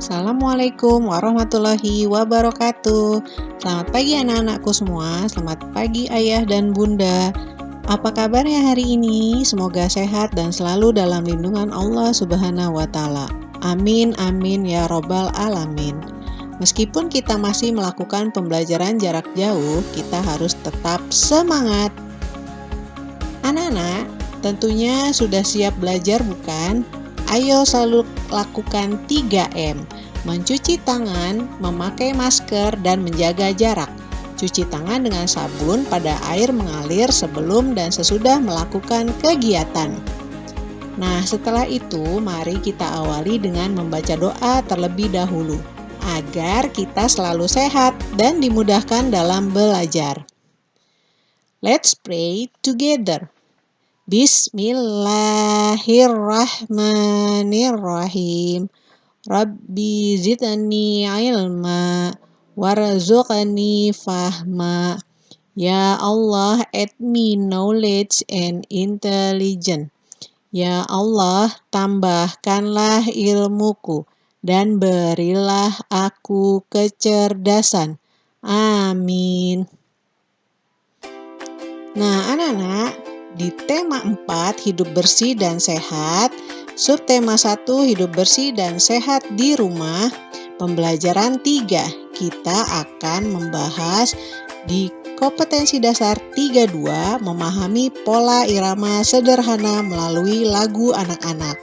Assalamualaikum warahmatullahi wabarakatuh. Selamat pagi anak-anakku semua. Selamat pagi ayah dan bunda. Apa kabarnya hari ini? Semoga sehat dan selalu dalam lindungan Allah Subhanahu wa Ta'ala. Amin, amin ya Robbal Alamin. Meskipun kita masih melakukan pembelajaran jarak jauh, kita harus tetap semangat. Anak-anak, tentunya sudah siap belajar bukan? Ayo selalu lakukan 3M. Mencuci tangan, memakai masker, dan menjaga jarak. Cuci tangan dengan sabun pada air mengalir sebelum dan sesudah melakukan kegiatan. Nah, setelah itu mari kita awali dengan membaca doa terlebih dahulu agar kita selalu sehat dan dimudahkan dalam belajar. Let's pray together. Bismillahirrahmanirrahim. Rabbi zidni ilma warzuqni fahma. Ya Allah, add me knowledge and intelligence. Ya Allah, tambahkanlah ilmuku dan berilah aku kecerdasan. Amin. Nah, anak-anak, di tema 4, hidup bersih dan sehat, subtema 1, hidup bersih dan sehat di rumah, pembelajaran 3, kita akan membahas di kompetensi dasar 32, memahami pola irama sederhana melalui lagu anak-anak.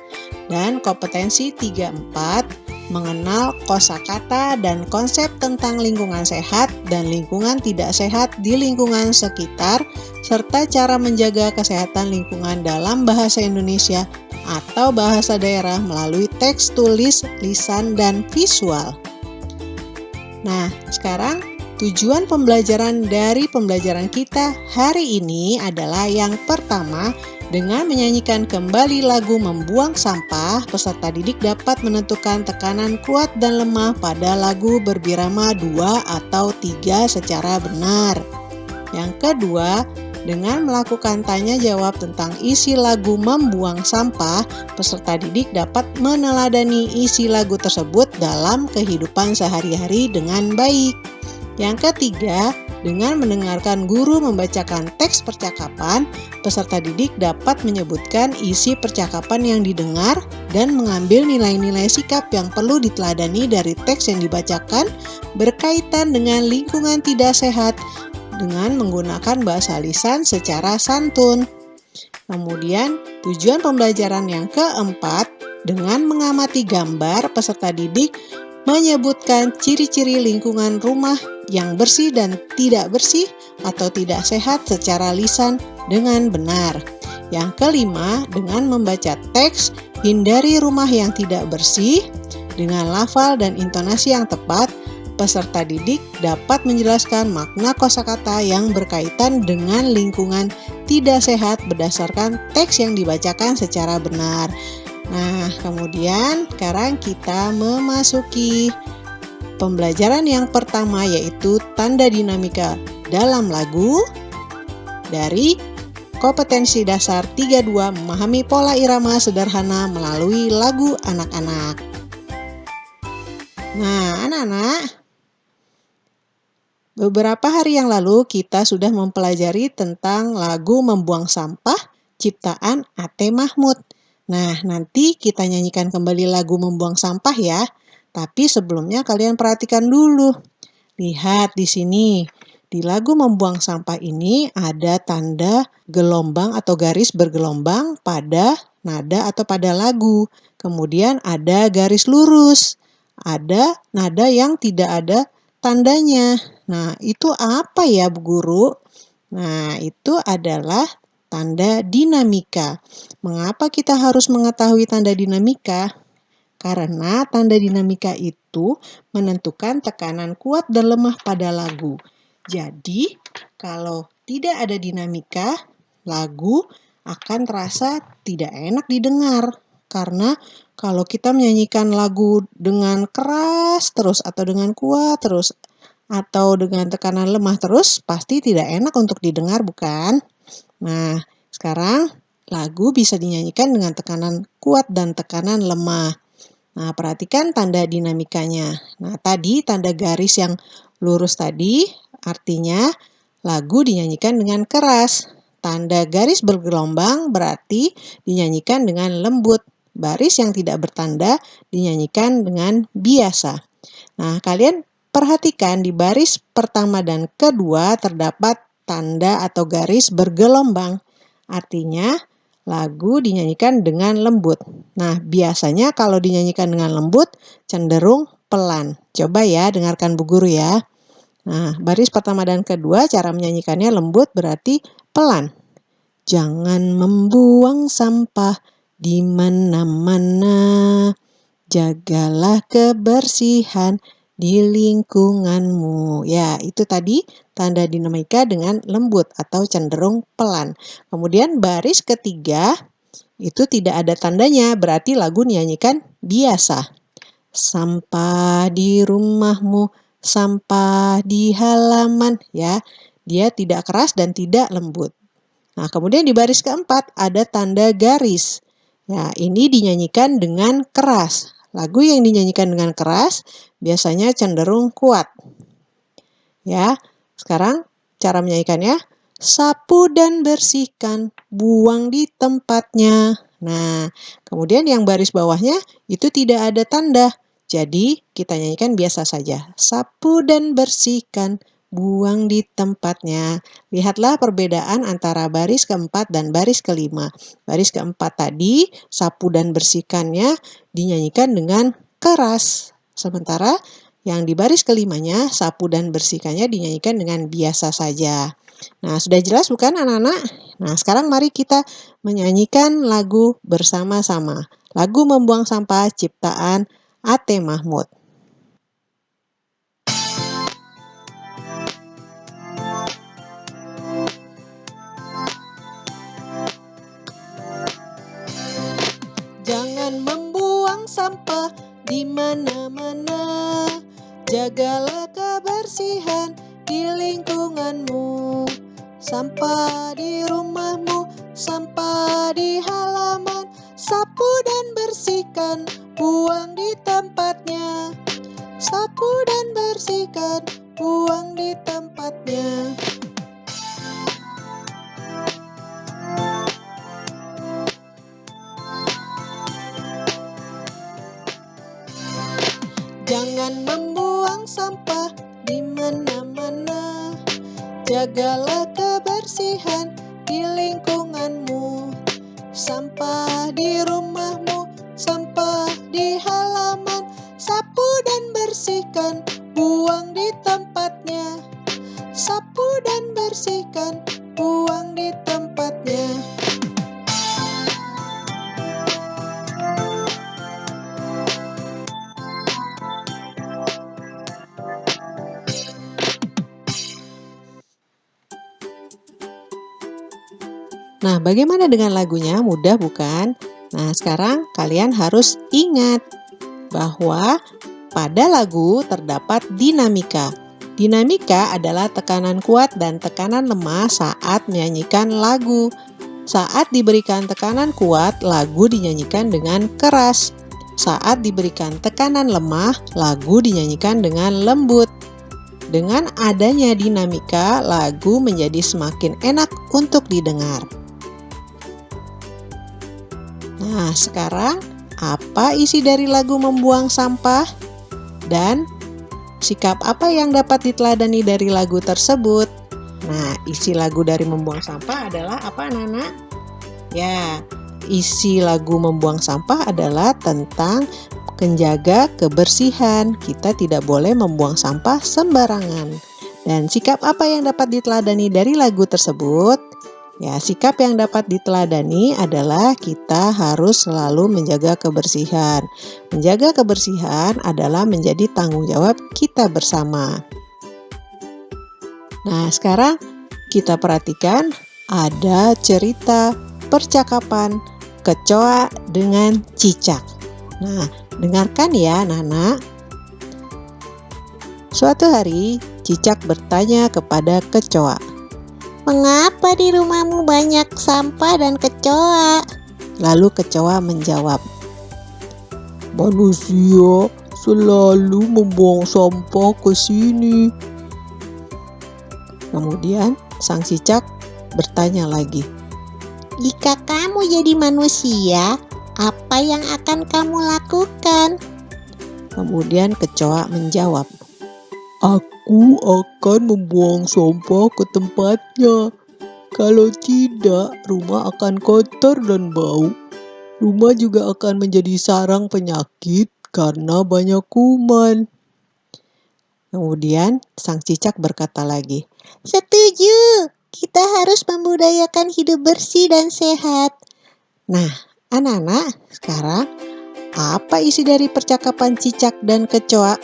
Dan kompetensi 34, mengenal kosakata dan konsep tentang lingkungan sehat dan lingkungan tidak sehat di lingkungan sekitar, serta cara menjaga kesehatan lingkungan dalam bahasa Indonesia atau bahasa daerah melalui teks tulis, lisan, dan visual. Nah, sekarang tujuan pembelajaran dari pembelajaran kita hari ini adalah yang pertama, dengan menyanyikan kembali lagu Membuang Sampah, peserta didik dapat menentukan tekanan kuat dan lemah pada lagu berbirama 2 atau 3 secara benar. Yang kedua, dengan melakukan tanya jawab tentang isi lagu Membuang Sampah, peserta didik dapat meneladani isi lagu tersebut dalam kehidupan sehari-hari dengan baik. Yang ketiga, dengan mendengarkan guru membacakan teks percakapan, peserta didik dapat menyebutkan isi percakapan yang didengar dan mengambil nilai-nilai sikap yang perlu diteladani dari teks yang dibacakan berkaitan dengan lingkungan tidak sehat dengan menggunakan bahasa lisan secara santun. Kemudian, tujuan pembelajaran yang keempat, dengan mengamati gambar, peserta didik menyebutkan ciri-ciri lingkungan rumah yang bersih dan tidak bersih atau tidak sehat secara lisan dengan benar. Yang kelima, dengan membaca teks, hindari rumah yang tidak bersih. Dengan lafal dan intonasi yang tepat, peserta didik dapat menjelaskan makna kosakata yang berkaitan dengan lingkungan tidak sehat berdasarkan teks yang dibacakan secara benar. Nah, kemudian sekarang kita memasuki pembelajaran yang pertama, yaitu tanda dinamika dalam lagu dari kompetensi dasar 32, memahami pola irama sederhana melalui lagu anak-anak. Nah, anak-anak, beberapa hari yang lalu kita sudah mempelajari tentang lagu Membuang Sampah ciptaan A.T. Mahmud. Nah, nanti kita nyanyikan kembali lagu Membuang Sampah ya. Tapi sebelumnya kalian perhatikan dulu. Lihat di sini. Di lagu Membuang Sampah ini ada tanda gelombang atau garis bergelombang pada nada atau pada lagu. Kemudian ada garis lurus. Ada nada yang tidak ada tandanya. Nah, itu apa ya, Bu Guru? Nah, itu adalah tanda dinamika. Mengapa kita harus mengetahui tanda dinamika? Karena tanda dinamika itu menentukan tekanan kuat dan lemah pada lagu. Jadi, kalau tidak ada dinamika, lagu akan terasa tidak enak didengar. Karena kalau kita menyanyikan lagu dengan keras terus atau dengan kuat terus atau dengan tekanan lemah terus, pasti tidak enak untuk didengar, bukan? Nah, sekarang lagu bisa dinyanyikan dengan tekanan kuat dan tekanan lemah. Nah, perhatikan tanda dinamikanya. Nah, tadi tanda garis yang lurus tadi artinya lagu dinyanyikan dengan keras. Tanda garis bergelombang berarti dinyanyikan dengan lembut. Baris yang tidak bertanda dinyanyikan dengan biasa. Nah, kalian perhatikan di baris pertama dan kedua terdapat tanda atau garis bergelombang. Artinya lagu dinyanyikan dengan lembut. Nah, biasanya kalau dinyanyikan dengan lembut cenderung pelan. Coba ya, dengarkan Bu Guru ya. Nah, baris pertama dan kedua cara menyanyikannya lembut berarti pelan. Jangan membuang sampah di mana-mana. Jagalah kebersihan di lingkunganmu. Ya, itu tadi tanda dinamika dengan lembut atau cenderung pelan. Kemudian baris ketiga itu tidak ada tandanya, berarti lagu dinyanyikan biasa. Sampah di rumahmu, sampah di halaman, ya. Dia tidak keras dan tidak lembut. Nah, kemudian di baris keempat ada tanda garis. Ya, ini dinyanyikan dengan keras. Lagu yang dinyanyikan dengan keras biasanya cenderung kuat. Ya, sekarang cara menyanyikannya, sapu dan bersihkan, buang di tempatnya. Nah, kemudian yang baris bawahnya itu tidak ada tanda. Jadi, kita nyanyikan biasa saja. Sapu dan bersihkan, buang di tempatnya. Lihatlah perbedaan antara baris keempat dan baris kelima. Baris keempat tadi, sapu dan bersihkannya dinyanyikan dengan keras. Sementara yang di baris kelimanya, sapu dan bersihkannya dinyanyikan dengan biasa saja. Nah, sudah jelas bukan anak-anak? Nah, sekarang mari kita menyanyikan lagu bersama-sama. Lagu Membuang Sampah ciptaan A.T. Mahmud. Jangan membuang sampah di mana-mana. Jagalah kebersihan di lingkunganmu. Sampah di rumahmu, sampah di halaman. Sapu dan bersihkan, buang di tempatnya. Sapu dan bersihkan, buang di tempatnya. Jangan membuang sampah di mana-mana. Jagalah kebersihan di lingkunganmu. Sampah di rumahmu, sampah di halaman. Sapu dan bersihkan, buang di tempatnya. Sapu dan bersihkan, buang di tempatnya. Nah, bagaimana dengan lagunya? Mudah bukan? Nah, sekarang kalian harus ingat bahwa pada lagu terdapat dinamika. Dinamika adalah tekanan kuat dan tekanan lemah saat menyanyikan lagu. Saat diberikan tekanan kuat, lagu dinyanyikan dengan keras. Saat diberikan tekanan lemah, lagu dinyanyikan dengan lembut. Dengan adanya dinamika, lagu menjadi semakin enak untuk didengar. Nah, sekarang apa isi dari lagu Membuang Sampah? Dan sikap apa yang dapat diteladani dari lagu tersebut? Nah, isi lagu dari Membuang Sampah adalah apa, anak-anak? Ya, isi lagu Membuang Sampah adalah tentang menjaga kebersihan. Kita tidak boleh membuang sampah sembarangan. Dan sikap apa yang dapat diteladani dari lagu tersebut? Ya, sikap yang dapat diteladani adalah kita harus selalu menjaga kebersihan. Menjaga kebersihan adalah menjadi tanggung jawab kita bersama. Nah, sekarang kita perhatikan ada cerita percakapan kecoa dengan cicak. Nah, dengarkan ya anak-anak. Suatu hari, cicak bertanya kepada kecoa, "Mengapa di rumahmu banyak sampah dan kecoa?" Lalu kecoa menjawab, Manusia selalu membuang sampah ke sini. Kemudian sang cicak bertanya lagi, Jika kamu jadi manusia, apa yang akan kamu lakukan? Kemudian kecoa menjawab, Aku akan membuang sampah ke tempatnya. Kalau tidak, rumah akan kotor dan bau. Rumah juga akan menjadi sarang penyakit karena banyak kuman. Kemudian sang cicak berkata lagi, Setuju, kita harus membudayakan hidup bersih dan sehat. Nah, anak-anak, sekarang apa isi dari percakapan cicak dan kecoa?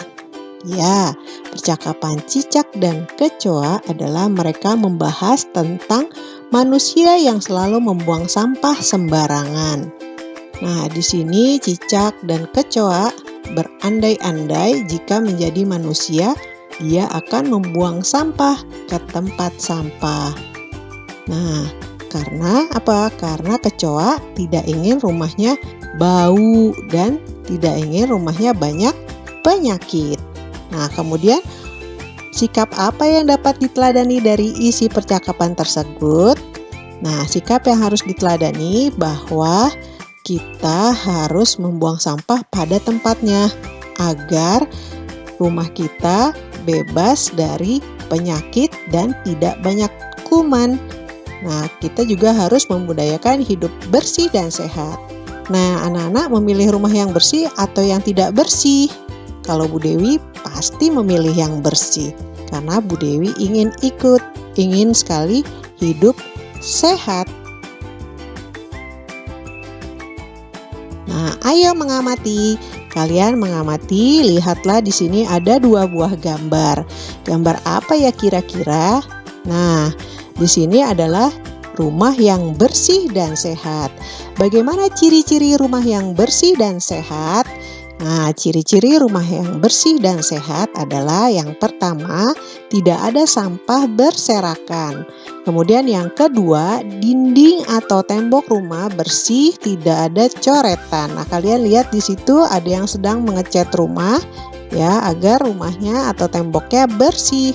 Ya, percakapan cicak dan kecoa adalah mereka membahas tentang manusia yang selalu membuang sampah sembarangan. Nah, di sini cicak dan kecoa berandai-andai jika menjadi manusia, dia akan membuang sampah ke tempat sampah. Nah, karena apa? Karena kecoa tidak ingin rumahnya bau dan tidak ingin rumahnya banyak penyakit. Nah, kemudian sikap apa yang dapat diteladani dari isi percakapan tersebut? Nah, sikap yang harus diteladani bahwa kita harus membuang sampah pada tempatnya agar rumah kita bebas dari penyakit dan tidak banyak kuman. Nah, kita juga harus membudayakan hidup bersih dan sehat. Nah, anak-anak memilih rumah yang bersih atau yang tidak bersih? Kalau Bu Dewi pasti memilih yang bersih, karena Bu Dewi ingin sekali hidup sehat. Nah, ayo mengamati. Kalian mengamati, lihatlah di sini ada 2 buah gambar. Gambar apa ya kira-kira? Nah, di sini adalah rumah yang bersih dan sehat. Bagaimana ciri-ciri rumah yang bersih dan sehat? Nah, ciri-ciri rumah yang bersih dan sehat adalah yang pertama, tidak ada sampah berserakan. Kemudian yang kedua, dinding atau tembok rumah bersih, tidak ada coretan. Nah, kalian lihat di situ ada yang sedang mengecat rumah ya, agar rumahnya atau temboknya bersih.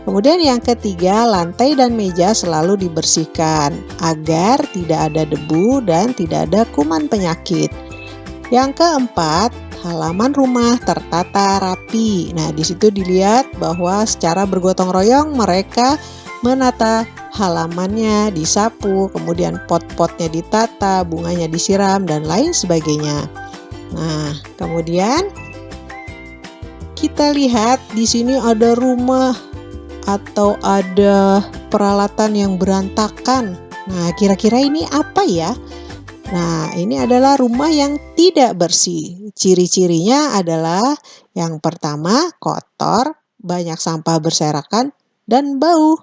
Kemudian yang ketiga, lantai dan meja selalu dibersihkan agar tidak ada debu dan tidak ada kuman penyakit. Yang keempat, halaman rumah tertata rapi. Nah, di situ dilihat bahwa secara bergotong royong mereka menata halamannya, disapu, kemudian pot-potnya ditata, bunganya disiram dan lain sebagainya. Nah, kemudian kita lihat di sini ada rumah atau ada peralatan yang berantakan. Nah, kira-kira ini apa ya? Nah, ini adalah rumah yang tidak bersih. Ciri-cirinya adalah yang pertama, kotor, banyak sampah berserakan, dan bau.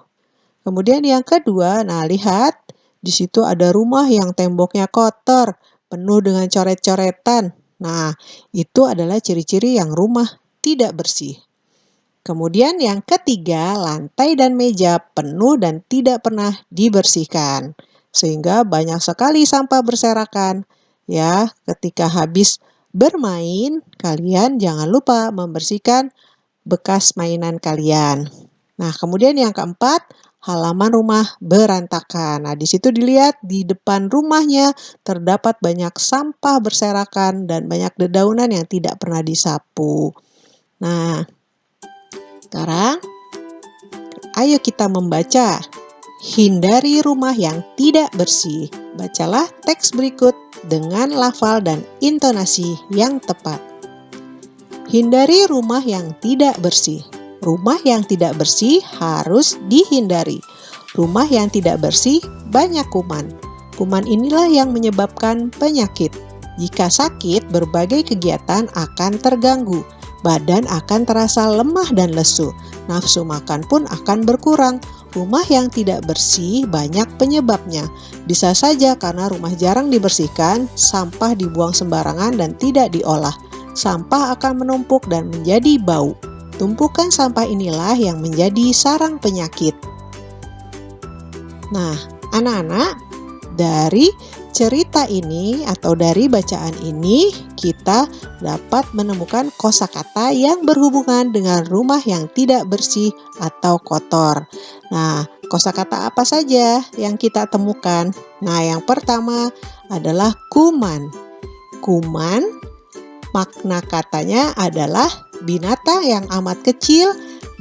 Kemudian yang kedua, nah lihat, di situ ada rumah yang temboknya kotor, penuh dengan coret-coretan. Nah, itu adalah ciri-ciri yang rumah tidak bersih. Kemudian yang ketiga, lantai dan meja penuh dan tidak pernah dibersihkan. Sehingga banyak sekali sampah berserakan. Ya, ketika habis bermain, kalian jangan lupa membersihkan bekas mainan kalian. Nah, kemudian yang keempat, halaman rumah berantakan. Nah, di situ dilihat di depan rumahnya terdapat banyak sampah berserakan dan banyak dedaunan yang tidak pernah disapu. Nah, sekarang ayo kita membaca. Hindari rumah yang tidak bersih. Bacalah teks berikut dengan lafal dan intonasi yang tepat. Hindari rumah yang tidak bersih. Rumah yang tidak bersih harus dihindari. Rumah yang tidak bersih banyak kuman. Kuman inilah yang menyebabkan penyakit. Jika sakit, berbagai kegiatan akan terganggu. Badan akan terasa lemah dan lesu. Nafsu makan pun akan berkurang. Rumah yang tidak bersih banyak penyebabnya. Bisa saja karena rumah jarang dibersihkan, sampah dibuang sembarangan dan tidak diolah. Sampah akan menumpuk dan menjadi bau. Tumpukan sampah inilah yang menjadi sarang penyakit. Nah, anak-anak, dari cerita ini atau dari bacaan ini kita dapat menemukan kosakata yang berhubungan dengan rumah yang tidak bersih atau kotor. Nah, kosakata apa saja yang kita temukan? Nah, yang pertama adalah kuman. Kuman, makna katanya adalah binatang yang amat kecil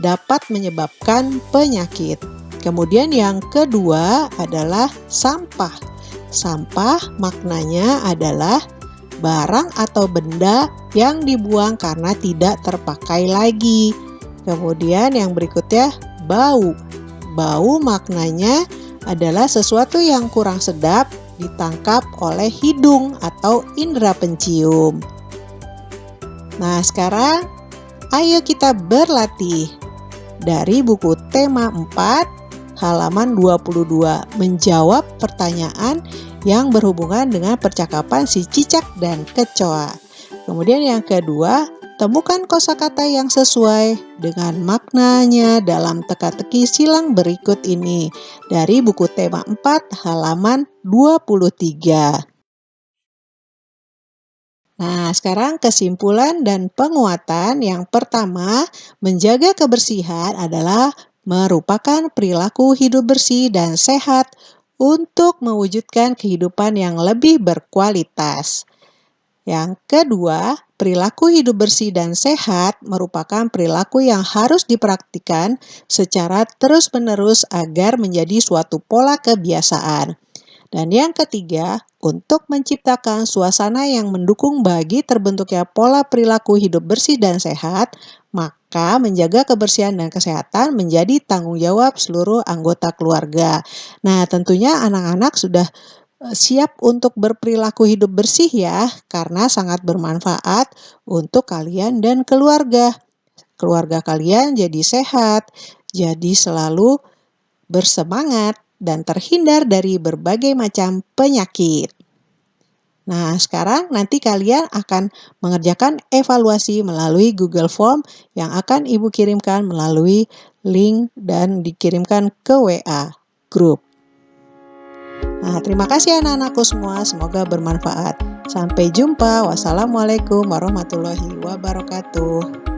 dapat menyebabkan penyakit. Kemudian yang kedua adalah sampah. Sampah maknanya adalah barang atau benda yang dibuang karena tidak terpakai lagi. Kemudian yang berikutnya bau. Bau maknanya adalah sesuatu yang kurang sedap ditangkap oleh hidung atau indera pencium. Nah, sekarang ayo kita berlatih. Dari buku tema 4 halaman 22 menjawab pertanyaan yang berhubungan dengan percakapan si cicak dan kecoa. Kemudian yang kedua, temukan kosakata yang sesuai dengan maknanya dalam teka-teki silang berikut ini dari buku tema 4 halaman 23. Nah, sekarang kesimpulan dan penguatan. Yang pertama, menjaga kebersihan adalah merupakan perilaku hidup bersih dan sehat untuk mewujudkan kehidupan yang lebih berkualitas. Yang kedua, perilaku hidup bersih dan sehat merupakan perilaku yang harus dipraktikkan secara terus-menerus agar menjadi suatu pola kebiasaan. Dan yang ketiga, untuk menciptakan suasana yang mendukung bagi terbentuknya pola perilaku hidup bersih dan sehat, maka menjaga kebersihan dan kesehatan menjadi tanggung jawab seluruh anggota keluarga. Nah, tentunya anak-anak sudah siap untuk berperilaku hidup bersih ya, karena sangat bermanfaat untuk kalian dan keluarga. Keluarga kalian jadi sehat, jadi selalu bersemangat, dan terhindar dari berbagai macam penyakit. Nah, sekarang nanti kalian akan mengerjakan evaluasi melalui Google Form yang akan Ibu kirimkan melalui link dan dikirimkan ke WA grup. Nah, terima kasih anak-anakku semua, semoga bermanfaat. Sampai jumpa. Wassalamualaikum warahmatullahi wabarakatuh.